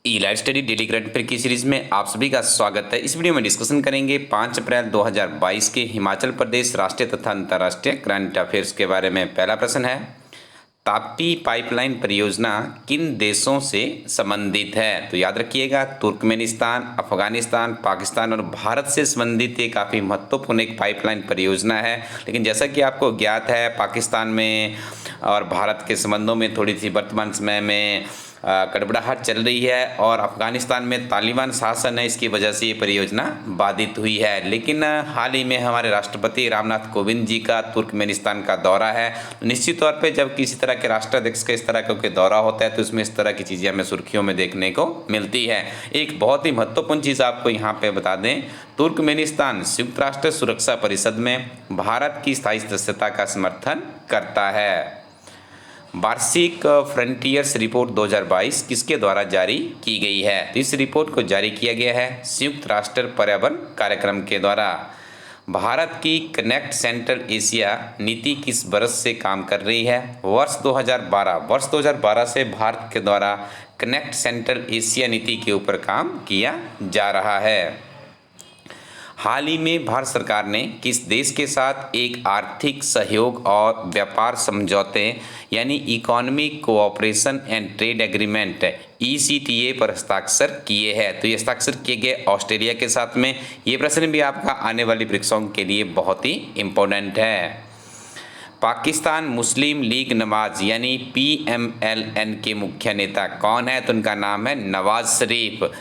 ई-लाइट study daily current affair की series में आप सभी का स्वागत है। इस वीडियो में डिस्कशन करेंगे 5 अप्रैल 2022 के हिमाचल प्रदेश राष्ट्रीय तथा अंतर्राष्ट्रीय करंट अफेयर्स के बारे में। पहला प्रश्न है, ताप्ती पाइपलाइन परियोजना किन देशों से संबंधित है? तो याद रखिएगा, तुर्कमेनिस्तान, अफगानिस्तान, पाकिस्तान और भारत से संबंधित ये काफ़ी महत्वपूर्ण एक पाइपलाइन परियोजना है। लेकिन जैसा कि आपको ज्ञात है, पाकिस्तान में और भारत के संबंधों में थोड़ी सी वर्तमान समय में गड़बड़ाहट चल रही है और अफगानिस्तान में तालिबान शासन है, इसकी वजह से ये परियोजना बाधित हुई है। लेकिन हाल ही में हमारे राष्ट्रपति रामनाथ कोविंद जी का तुर्कमेनिस्तान का दौरा है। निश्चित तौर पे जब किसी तरह के राष्ट्राध्यक्ष का इस तरह का दौरा होता है तो इसमें इस तरह की चीज़ें हमें सुर्खियों में देखने को मिलती है। एक बहुत ही महत्वपूर्ण चीज़ आपको यहाँ पे बता दें, तुर्कमेनिस्तान संयुक्त राष्ट्र सुरक्षा परिषद में भारत की स्थायी सदस्यता का समर्थन करता है। वार्षिक फ्रंटियर्स रिपोर्ट 2022 किसके द्वारा जारी की गई है? तो इस रिपोर्ट को जारी किया गया है संयुक्त राष्ट्र पर्यावरण कार्यक्रम के द्वारा। भारत की कनेक्ट सेंट्रल एशिया नीति किस वर्ष से काम कर रही है? वर्ष 2012 से भारत के द्वारा कनेक्ट सेंट्रल एशिया नीति के ऊपर काम किया जा रहा है। हाल ही में भारत सरकार ने किस देश के साथ एक आर्थिक सहयोग और व्यापार समझौते यानी economic cooperation and trade agreement ECTA पर हस्ताक्षर किए हैं? तो ये हस्ताक्षर किए गए ऑस्ट्रेलिया के साथ में। ये प्रश्न भी आपका आने वाली परीक्षाओं के लिए बहुत ही इम्पोर्टेंट है। पाकिस्तान मुस्लिम लीग नवाज यानी PMLN के मुख्य नेता कौन है? तो उनका नाम है नवाज शरीफ।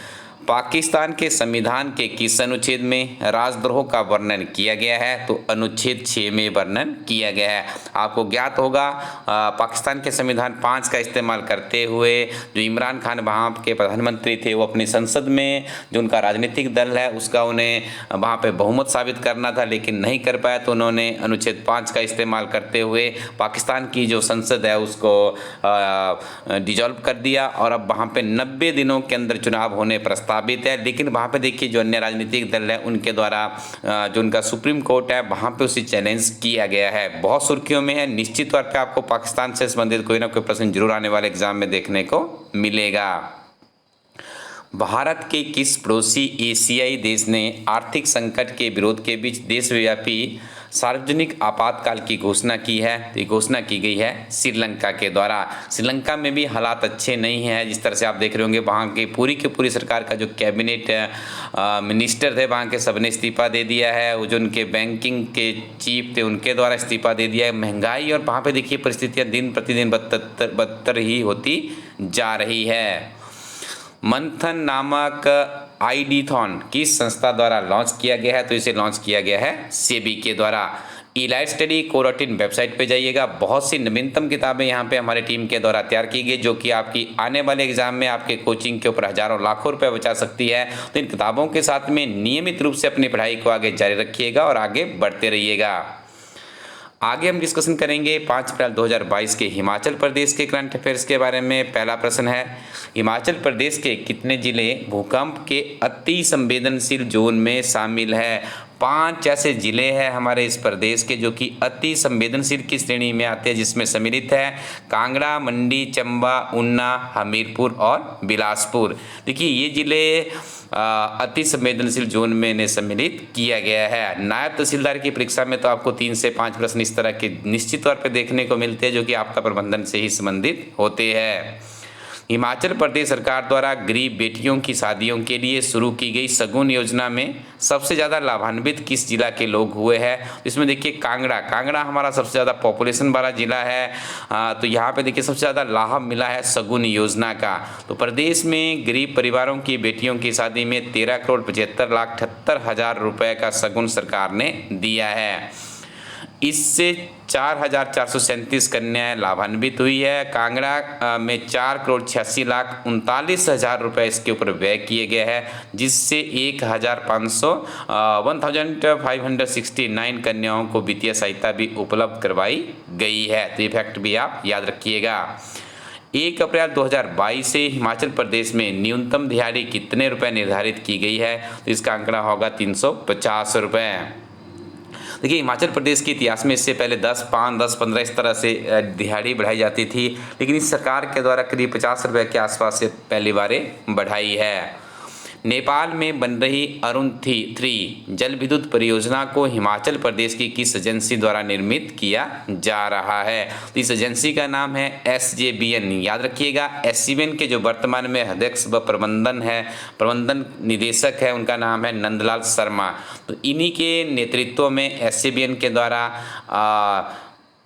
पाकिस्तान के संविधान के किस अनुच्छेद में राजद्रोह का वर्णन किया गया है? तो अनुच्छेद 6 में वर्णन किया गया है। आपको ज्ञात होगा, पाकिस्तान के संविधान 5 का इस्तेमाल करते हुए जो इमरान खान वहाँ के प्रधानमंत्री थे, वो अपनी संसद में जो उनका राजनीतिक दल है उसका उन्हें वहाँ पे बहुमत साबित करना था, लेकिन नहीं कर पाया। तो उन्होंने अनुच्छेद 5 का इस्तेमाल करते हुए पाकिस्तान की जो संसद है उसको डिजॉल्व कर दिया और अब वहाँ पे 90 दिनों के अंदर चुनाव होने प्रस्तावित है। लेकिन वहाँ पे देखिए, जो अन्य राजनीतिक दल है उनके द्वारा जो उनका सुप्रीम कोर्ट है वहाँ पे उसे चैलेंज किया गया है। बहुत सुर्खियों में है। निश्चित तौर पे आपको पाकिस्तान से संबंधित कोई ना कोई प्रश्न जरूर आने वाले एग्जाम में देखने को मिलेगा। भारत के किस पड़ोसी एशियाई देश ने आर्थिक संकट के विरोध के बीच देशव्यापी सार्वजनिक आपातकाल की घोषणा की है? ये घोषणा की गई है श्रीलंका के द्वारा। श्रीलंका में भी हालात अच्छे नहीं हैं। जिस तरह से आप देख रहे होंगे, वहाँ की पूरी सरकार का जो कैबिनेट मिनिस्टर थे वहाँ के सबने इस्तीफा दे दिया है। वो जो उनके बैंकिंग के चीफ थे उनके द्वारा इस्तीफा दे दिया है। महंगाई और वहाँ पे देखिए परिस्थितियाँ दिन प्रतिदिन बदतर ही होती जा रही है। मंथन नामक आईडी-थॉन किस संस्था द्वारा लॉन्च किया गया है? तो इसे लॉन्च किया गया है सेबी के द्वारा। ई-लाइट स्टडी कोरोटिन वेबसाइट पे जाइएगा, बहुत सी नवीनतम किताबें यहाँ पे हमारे टीम के द्वारा तैयार की गई, जो कि आपकी आने वाले एग्जाम में आपके कोचिंग के ऊपर हजारों लाखों रुपए बचा सकती है। तो इन किताबों के साथ में नियमित रूप से अपनी पढ़ाई को आगे जारी रखिएगा और आगे बढ़ते रहिएगा। आगे हम डिस्कशन करेंगे 5 अप्रैल 2022 के हिमाचल प्रदेश के करंट अफेयर्स के बारे में। पहला प्रश्न है, हिमाचल प्रदेश के कितने जिले भूकंप के अति संवेदनशील जोन में शामिल है? 5 ऐसे जिले हैं हमारे इस प्रदेश के जो कि अति संवेदनशील की श्रेणी में आते हैं, जिसमें सम्मिलित है कांगड़ा, मंडी, चंबा, ऊना, हमीरपुर और बिलासपुर। देखिए, ये जिले अति संवेदनशील जोन में इन्हें सम्मिलित किया गया है। नायब तहसीलदार की परीक्षा में तो आपको 3 से 5 प्रश्न इस तरह के निश्चित तौर पर देखने को मिलते हैं, जो कि आपका प्रबंधन से ही संबंधित होते हैं। हिमाचल प्रदेश सरकार द्वारा गरीब बेटियों की शादियों के लिए शुरू की गई शगुन योजना में सबसे ज़्यादा लाभान्वित किस जिला के लोग हुए हैं? इसमें देखिए, कांगड़ा हमारा सबसे ज़्यादा पॉपुलेशन वाला जिला है। तो यहाँ पे देखिए सबसे ज़्यादा लाभ मिला है शगुन योजना का। तो प्रदेश में गरीब परिवारों की बेटियों की शादी में 13,75,78,000 रुपये का शगुन सरकार ने दिया है। इससे 4,437 कन्याएं लाभान्वित हुई है। कांगड़ा में 4,86,39,000 रुपये इसके ऊपर व्यय किए गए हैं, जिससे 1,569 कन्याओं को वित्तीय सहायता भी उपलब्ध करवाई गई है। तो ये फैक्ट भी आप याद रखिएगा। 1 अप्रैल 2022 से हिमाचल प्रदेश में न्यूनतम दिहाड़ी कितने रुपए निर्धारित की गई है? तो इसका आंकड़ा होगा 350 रुपये। देखिए हिमाचल प्रदेश के इतिहास में इससे पहले 10, 5, 10, 15 इस तरह से दिहाड़ी बढ़ाई जाती थी, लेकिन इस सरकार के द्वारा करीब 50 रुपये के आसपास से पहली बार बढ़ाई है। नेपाल में बन रही अरुण 3 जल विद्युत परियोजना को हिमाचल प्रदेश की किस एजेंसी द्वारा निर्मित किया जा रहा है? तो इस एजेंसी का नाम है SJVN। याद रखिएगा, SJVN के जो वर्तमान में अध्यक्ष व प्रबंधन निदेशक है, उनका नाम है नंदलाल शर्मा। तो इन्हीं के नेतृत्व में SJVN के द्वारा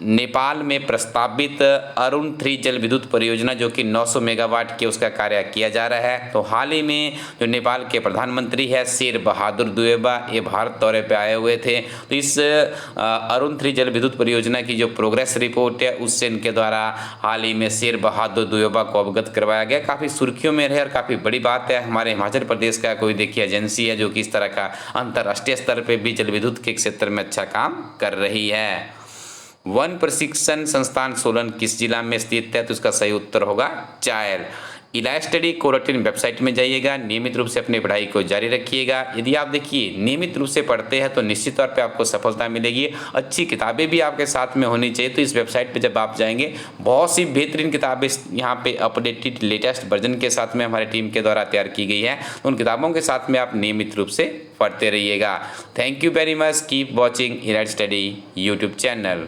नेपाल में प्रस्तावित अरुण 3 जल विद्युत परियोजना जो कि 900 मेगावाट के उसका कार्य किया जा रहा है। तो हाल ही में जो नेपाल के प्रधानमंत्री है शेर बहादुर देउबा, ये भारत दौरे पे आए हुए थे। तो इस अरुण 3 जल विद्युत परियोजना की जो प्रोग्रेस रिपोर्ट है उससे इनके द्वारा हाल ही में शेर बहादुर देउबा को अवगत करवाया गया। काफ़ी सुर्खियों में रहे और काफ़ी बड़ी बात है। हमारे हिमाचल प्रदेश का कोई देखिए एजेंसी है जो कि इस तरह का अंतर्राष्ट्रीय स्तर पर भी जल विद्युत के क्षेत्र में अच्छा काम कर रही है। वन प्रशिक्षण संस्थान सोलन किस जिला में स्थित है? तो इसका सही उत्तर होगा चायल। इलाज स्टडी कोलैटिन वेबसाइट में जाइएगा, नियमित रूप से अपनी पढ़ाई को जारी रखिएगा। यदि आप देखिए नियमित रूप से पढ़ते हैं तो निश्चित तौर पे आपको सफलता मिलेगी। अच्छी किताबें भी आपके साथ में होनी चाहिए। तो इस वेबसाइट पे जब आप जाएंगे बहुत सी बेहतरीन किताबें यहाँ पे अपडेटेड लेटेस्ट वर्जन के साथ में हमारी टीम के द्वारा तैयार की गई है। तो उन किताबों के साथ में आप नियमित रूप से पढ़ते रहिएगा। Thank you very much, keep watching इलाज स्टडी यूट्यूब चैनल।